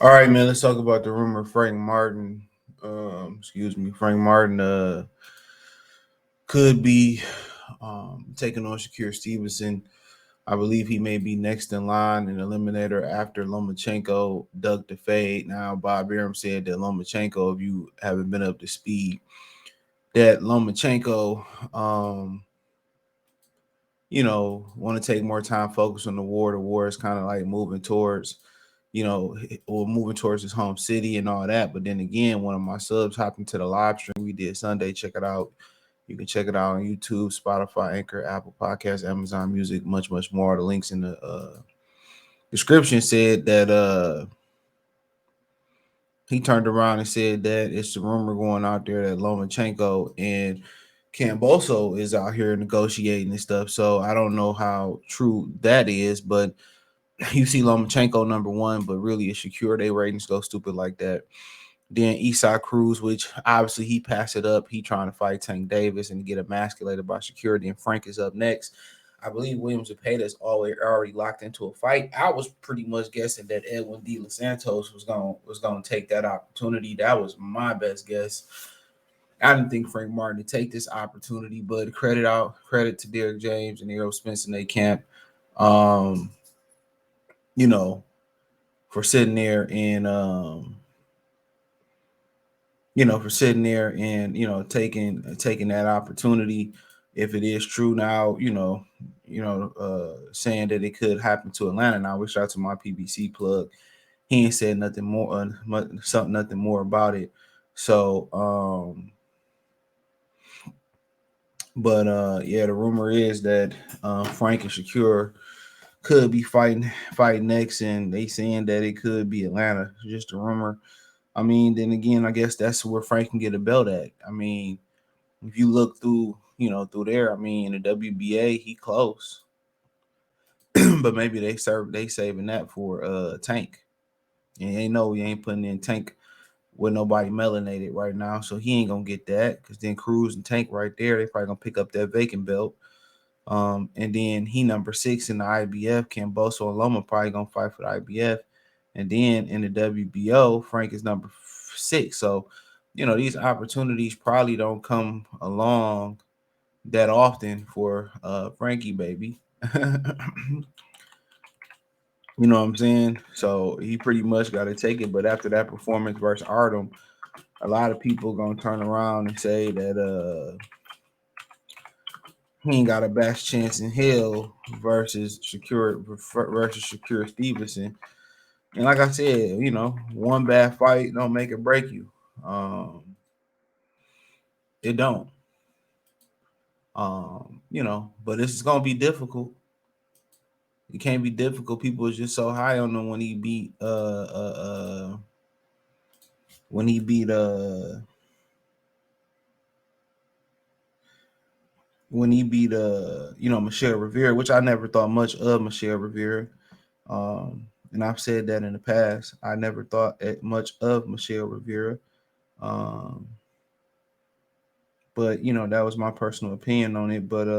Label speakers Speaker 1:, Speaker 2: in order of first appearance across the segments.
Speaker 1: All right, man. Let's talk about the rumor Frank Martin. Frank Martin could be taking on Shakur Stevenson. I believe he may be next in line in eliminator after Lomachenko dug the fade. Now, Bob Arum said that Lomachenko, if you haven't been up to speed, that Lomachenko, want to take more time, focus on the war. The war is kind of like moving towards, or moving towards his home city and all that. But then again, one of my subs hopped into the live stream we did Sunday. Check it out. You can check it out on YouTube, Spotify, Anchor, Apple Podcasts, Amazon Music, much, much more. The links in the description said that he turned around and said that it's the rumor going out there that Lomachenko and Camboso is out here negotiating and stuff. So I don't know how true that is, but you see Lomachenko number one, but really it's Shakur. They ratings go stupid like that. Then Esau Cruz, which obviously he passed it up. He trying to fight Tank Davis and get emasculated by Shakur. Then Frank is up next. I believe Williams Zepeda's already locked into a fight. I was pretty much guessing that Edwin De Los Santos was gonna take that opportunity. That was my best guess. I didn't think Frank Martin would take this opportunity, but credit to Derek James and Errol Spence in their camp. Um, you know, for sitting there and taking that opportunity. If it is true now, saying that it could happen to Atlanta. Now, I wish out to my PBC plug. He ain't said nothing more, nothing more about it. So, the rumor is that Frank and Shakur could be fighting next, and they saying that it could be Atlanta. Just a rumor. I mean, then again, I guess that's where Frank can get a belt at. I mean, if you look through there, I mean, in the WBA, he close, but maybe they saving that for Tank, and they know he ain't putting in Tank with nobody melanated right now, so he ain't gonna get that because then Cruz and Tank right there, they probably gonna pick up that vacant belt. And then he number 6 in the IBF. Camboso and Loma probably gonna fight for the IBF, and then in the WBO, Frank is number 6. So, these opportunities probably don't come along that often for Frankie, baby. You know what I'm saying? So he pretty much got to take it. But after that performance versus Artem, a lot of people gonna turn around and say that he ain't got a best chance in hell versus Shakur Stevenson. And like I said, one bad fight don't make it break you. It don't. But this is gonna be difficult. It can't be difficult. People is just so high on him when he beat when he beat Michelle Rivera, which I never thought much of Michelle Rivera. And I've said that in the past. I never thought much of Michelle Rivera. Um, but that was my personal opinion on it. But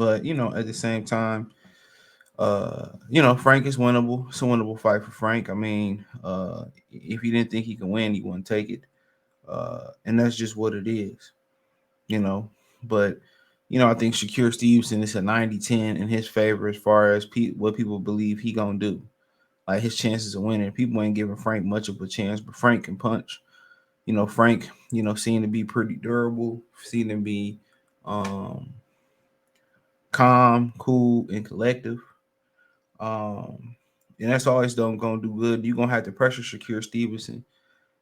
Speaker 1: at the same time, Frank is winnable. It's a winnable fight for Frank. I mean, if he didn't think he could win, he wouldn't take it. And that's just what it is, you know. But, I think Shakur Stevenson is a 90-10 in his favor as far as what people believe he going to do. Like his chances of winning. People ain't giving Frank much of a chance, but Frank can punch. Frank, seemed to be pretty durable, seemed to be calm, cool, and collective. And that's always gonna do good. You're gonna have to pressure Shakur Stevenson.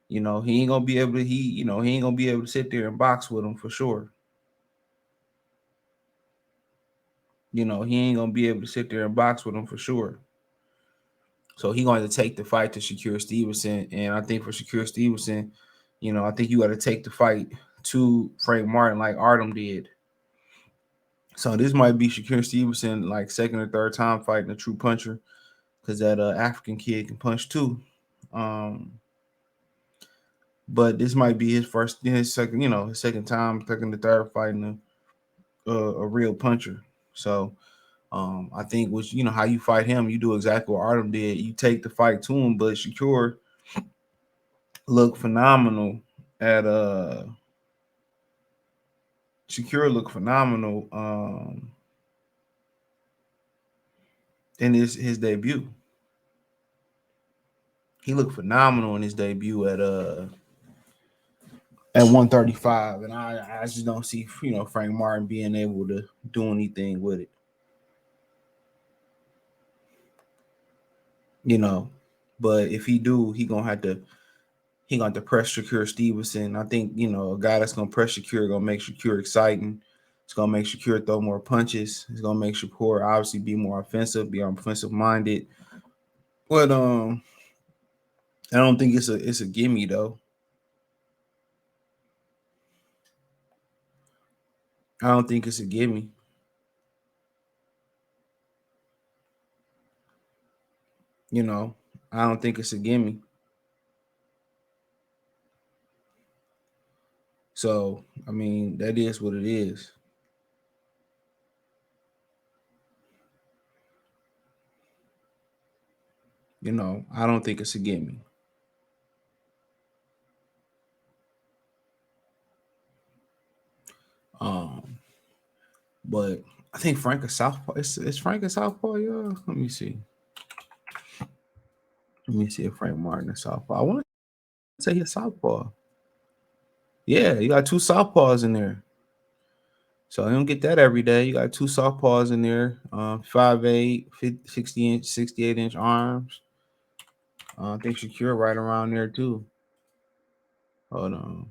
Speaker 1: He ain't gonna be able to he ain't gonna be able to sit there and box with him for sure. He ain't gonna be able to sit there and box with him for sure. So he going to take the fight to Shakur Stevenson. And I think for Shakur Stevenson, I think you got to take the fight to Frank Martin like Artem did. So this might be Shakur Stevenson like second or third time fighting a true puncher because that African kid can punch too. But this might be his second time, second to third fighting a real puncher. So I think was how you fight him, you do exactly what Artem did. You take the fight to him, but Shakur looked phenomenal at Shakur looked phenomenal in his debut. He looked phenomenal in his debut at 135, and I just don't see Frank Martin being able to do anything with it. But if he do, he gonna have to press Shakur Stevenson. I think a guy that's gonna press Shakur gonna make Shakur exciting. It's gonna make Shakur throw more punches. It's gonna make Shakur obviously be more offensive, be offensive minded. But I don't think it's a gimme though. I don't think it's a gimme. You know, I don't think it's a gimme. So I mean, that is what it is. I don't think it's a gimme. Um, but I think Frank is Southpaw. Is Frank a Southpaw? Yeah. Let me see. Let me see if Frank Martin is Southpaw. I want to say he's Southpaw. Yeah, you got two Southpaws in there. So you don't get that every day. You got two Southpaws in there. 5'8", 60 inch, 68-inch arms. I think Shakur right around there too. Hold on.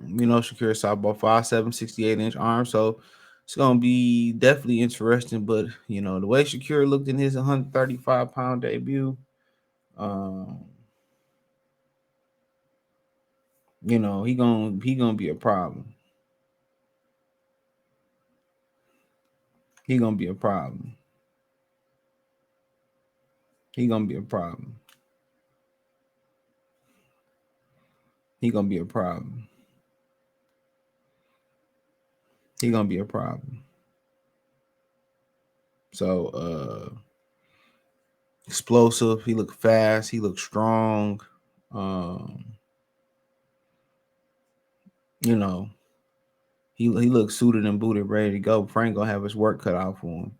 Speaker 1: Shakur Southpaw 5'7", 68-inch arms. So it's gonna be definitely interesting. But the way Shakur looked in his 135-pound debut, um, he gonna be a problem. He gonna be a problem. He gonna be a problem. He gonna be a problem. He gonna be a problem. So explosive. He looked fast. He looked strong. Um, you know, he looked suited and booted, ready to go. Frank gonna have his work cut out for him.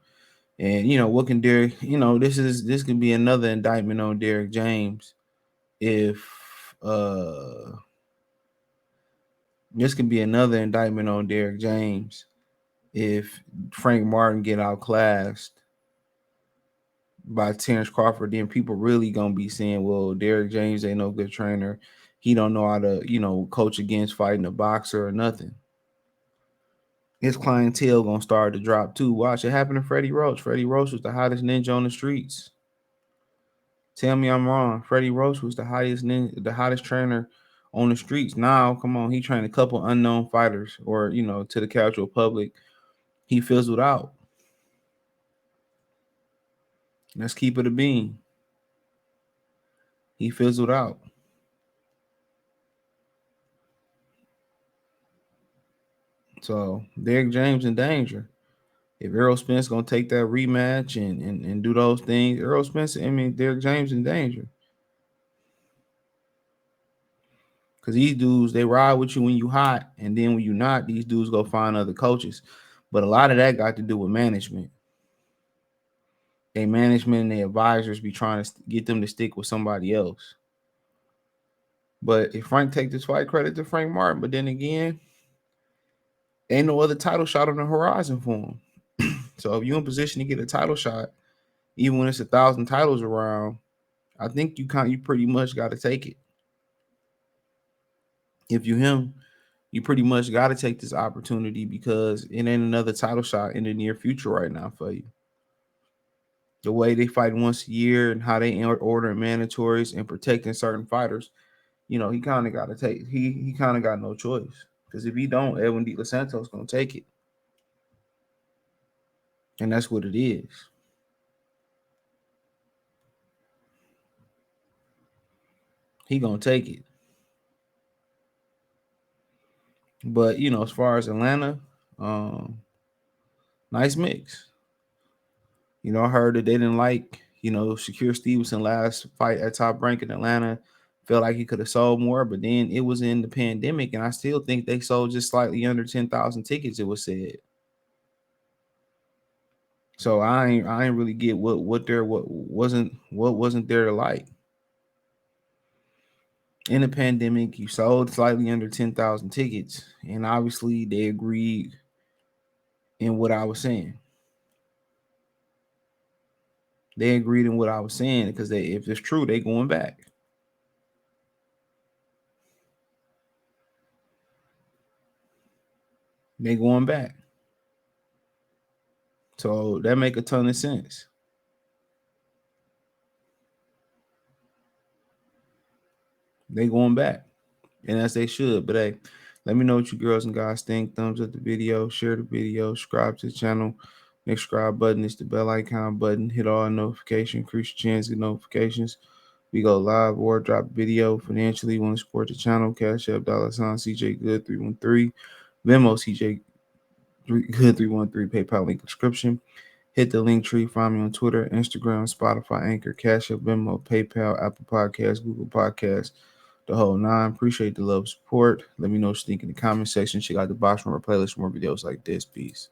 Speaker 1: And what can Derek? This can be another indictment on Derek James. If this can be another indictment on Derek James if Frank Martin get outclassed by Terrence Crawford, then people really gonna be saying, "Well, Derek James ain't no good trainer. He don't know how to, coach against fighting a boxer or nothing." His clientele gonna start to drop too. Watch it happen to Freddie Roach. Freddie Roach was the hottest ninja on the streets. Tell me I'm wrong. Freddie Roach was the hottest trainer on the streets. Now, come on, he trained a couple unknown fighters, or to the casual public, he fizzled out. Let's keep it a bean. He fizzled out. So Derek James in danger. If Errol Spence gonna take that rematch and do those things, Errol Spence, Derek James in danger. Cause these dudes, they ride with you when you hot, and then when you not, these dudes go find other coaches. But a lot of that got to do with management. Their management and their advisors be trying to get them to stick with somebody else. But if Frank take this fight, credit to Frank Martin. But then again, ain't no other title shot on the horizon for him. So if you're in position to get a title shot, even when it's 1,000 titles around, I think you pretty much got to take it. If you him, you pretty much got to take this opportunity because it ain't another title shot in the near future right now for you. The way they fight once a year and how they order mandatories and protecting certain fighters, he kind of got to take. He kind of got no choice because if he don't, Edwin De Los Santos gonna take it, and that's what it is. He gonna take it. But as far as Atlanta, Nice mix. I heard that they didn't like, Shakur Stevenson last fight at Top Rank in Atlanta. Felt like he could have sold more, but then it was in the pandemic, and I still think they sold just slightly under 10,000 tickets. It was said. So I ain't really get what wasn't there to like. In the pandemic, you sold slightly under 10,000 tickets, and obviously they agreed in what I was saying. They agreed in what I was saying because if it's true, they going back. They going back. So that make a ton of sense. They going back, and as they should. But hey, let me know what you girls and guys think. Thumbs up the video, share the video, subscribe to the channel. Next subscribe button is the bell icon button. Hit all notifications, increase your chance to get notifications. We go live or drop video financially. Want to support the channel? Cash App $ CJ Good 313, Venmo CJ Good 313, PayPal link description. Hit the link tree. Find me on Twitter, Instagram, Spotify, Anchor, Cash App, Venmo, PayPal, Apple Podcasts, Google Podcasts, the whole nine. Appreciate the love support. Let me know what you think in the comment section. Check out the box from our playlist for more videos like this. Peace.